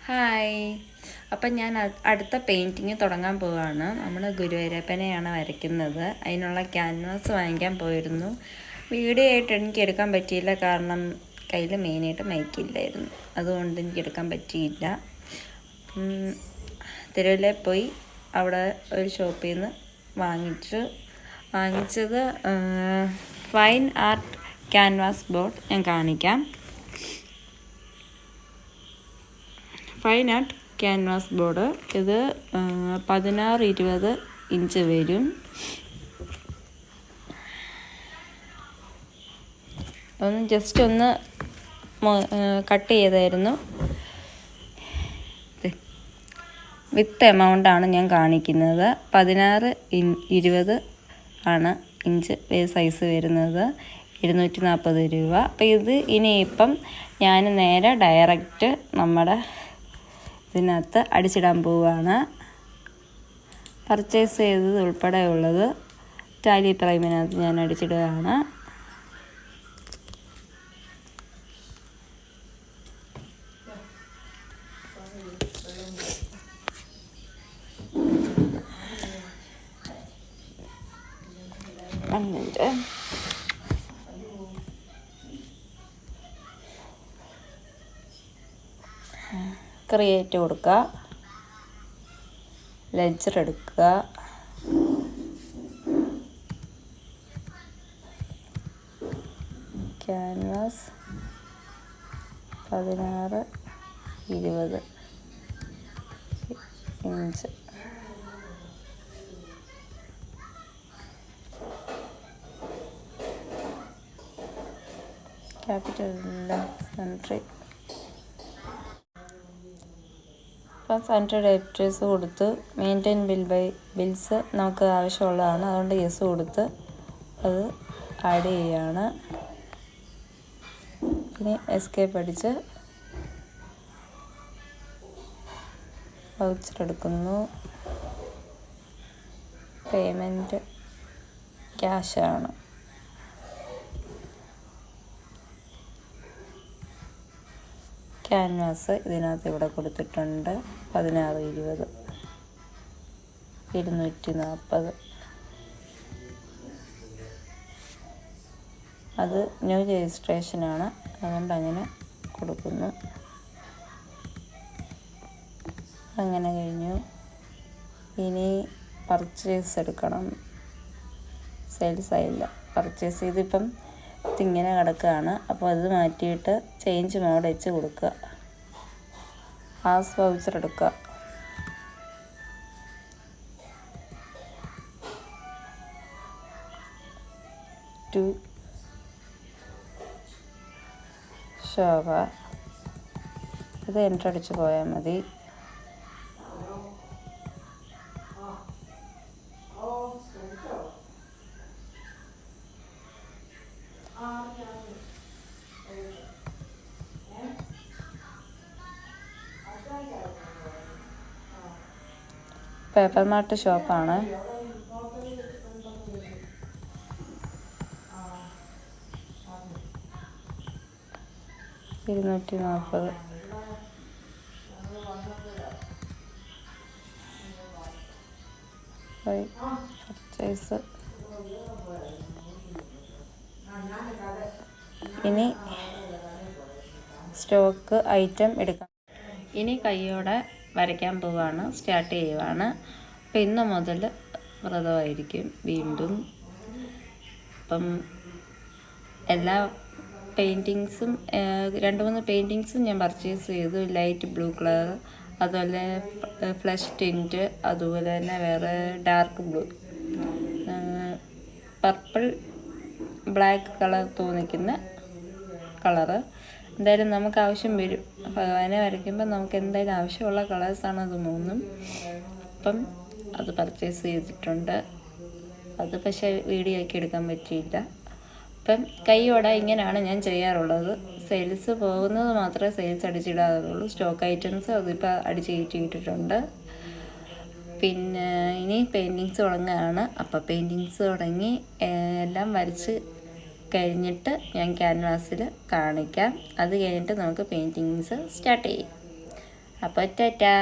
Hi. അപ്പം ഞാൻ അടുത്ത പെയിൻറ്റിങ് തുടങ്ങാൻ പോവുകയാണ്. നമ്മൾ ഗുരുവായൂരപ്പനെയാണ് വരയ്ക്കുന്നത്. അതിനുള്ള ക്യാൻവാസ് വാങ്ങിക്കാൻ പോയിരുന്നു. വീഡിയോ ആയിട്ട് എനിക്ക് എടുക്കാൻ പറ്റിയില്ല, കാരണം കയ്യിൽ മെയിനായിട്ട് മൈക്കില്ലായിരുന്നു. അതുകൊണ്ട് എനിക്ക് എടുക്കാൻ പറ്റിയില്ല. തിരുവല്ലയിൽ പോയി അവിടെ ഒരു ഷോപ്പിൽ നിന്ന് വാങ്ങിച്ചത് ഫൈൻ ആർട്ട് ക്യാൻവാസ് ബോർഡ് ഞാൻ കാണിക്കാം. ഫൈൻ ആർട്ട് ക്യാൻവാസ് ബോർഡ് ഇത് 16-20 ഇഞ്ച് വരും. ജസ്റ്റ് ഒന്ന് കട്ട് ചെയ്തായിരുന്നു. വിത്ത് എമൗണ്ടാണ് ഞാൻ കാണിക്കുന്നത്. 16-20 ആണ് ഇഞ്ച് സൈസ് വരുന്നത്. 240 രൂപ. അപ്പം ഇത് ഇനിയിപ്പം ഞാൻ നേരെ ഡയറക്റ്റ് നമ്മുടെ ഇതിനകത്ത് അടിച്ചിടാൻ പോവുകയാണ്. പർച്ചേസ് ചെയ്തത് ഉൾപ്പെടെയുള്ളത് ടാലി പ്രൈമിനകത്ത് ഞാൻ അടിച്ചിടുകയാണ്. എന്നിട്ട് ക്രിയേറ്റ് കൊടുക്കുക, ലെഡ്ജർ എടുക്കുക, ക്യാൻവാസ് 16-20 ഇഞ്ച്. Capital sentry. ഇപ്പം സെൻട്രി ഡയറക്ടേഴ്സ് കൊടുത്ത് മെയിൻറ്റെയിൻ ബിൽസ് നമുക്ക് ആവശ്യമുള്ളതാണ്. അതുകൊണ്ട് യെസ് കൊടുത്ത് അത് ആഡ് ചെയ്യുകയാണ്. ഇനി എസ്കേപ്പ് അടിച്ച് വൗച്ചർ എടുക്കുന്നു. പേയ്മെൻറ്റ് ക്യാഷാണ്. ക്യാൻവാസ് ഇതിനകത്ത് ഇവിടെ കൊടുത്തിട്ടുണ്ട്. 16-20 240. അത് ന്യൂ രജിസ്ട്രേഷനാണ്, അതുകൊണ്ട് അങ്ങനെ കൊടുക്കുന്നു. അങ്ങനെ കഴിഞ്ഞു. ഇനി പർച്ചേസ് എടുക്കണം. സെയിൽസ് ആയില്ല. പർച്ചേസ് ചെയ്തിപ്പം ഇതിങ്ങനെ കിടക്കുകയാണ്. അപ്പോൾ അത് മാറ്റിയിട്ട് ചേഞ്ച് മോഡ് വെച്ച് കൊടുക്കുക. ആസ് വൗച്ചർ എടുക്കുക. ടു ശോഭ. ഇത് എൻ്റർ അടിച്ച് പോയാൽ മതി. പേപ്പർ മാർട്ട് ഷോപ്പാണ്. $240. പർച്ചേസ്. ഇനി സ്റ്റോക്ക് ഐറ്റം എടുക്കാം. ഇനി കൈയോടെ വരയ്ക്കാൻ പോവുകയാണ്, സ്റ്റാർട്ട് ചെയ്യുവാണ്. അപ്പം ഇന്ന് മുതൽ വ്രതമായിരിക്കും വീണ്ടും. അപ്പം എല്ലാ പെയിൻറ്റിങ്സും 2-3 പെയിൻറ്റിങ്സും ഞാൻ പർച്ചേസ് ചെയ്തു. ലൈറ്റ് ബ്ലൂ കളർ, അതുപോലെ ഫ്ലഷ് ടിൻറ്റ്, അതുപോലെ തന്നെ വേറെ dark blue, purple, black colour തോന്നിക്കുന്ന കളറ്. എന്തായാലും നമുക്ക് ആവശ്യം വരും. ഭഗവാനെ വരയ്ക്കുമ്പോൾ നമുക്ക് എന്തായാലും ആവശ്യമുള്ള കളേഴ്സാണ് അത് 3. അപ്പം അത് പർച്ചേസ് ചെയ്തിട്ടുണ്ട്. അത് പക്ഷേ വീഡിയോ ആക്കി എടുക്കാൻ പറ്റിയില്ല. അപ്പം കൈയോടെ ഇങ്ങനെയാണ് ഞാൻ ചെയ്യാറുള്ളത്. സെയിൽസ് പോകുന്നത് മാത്രമേ സെയിൽസ് അടിച്ചിടാറുള്ളൂ. സ്റ്റോക്ക് ഐറ്റംസ് അതിപ്പോൾ അടിച്ച് കയറ്റിയിട്ടിട്ടുണ്ട്. പിന്നെ ഇനി പെയിൻറ്റിങ്സ് തുടങ്ങുകയാണ്. അപ്പോൾ പെയിൻറ്റിങ്സ് തുടങ്ങി എല്ലാം വരച്ച് കഴിഞ്ഞിട്ട് ഞാൻ ക്യാൻവാസിൽ കാണിക്കാം. അത് കഴിഞ്ഞിട്ട് നമുക്ക് പെയിൻറ്റിങ്സ് സ്റ്റാർട്ട് ചെയ്യും. അപ്പോൾ ടാറ്റാ.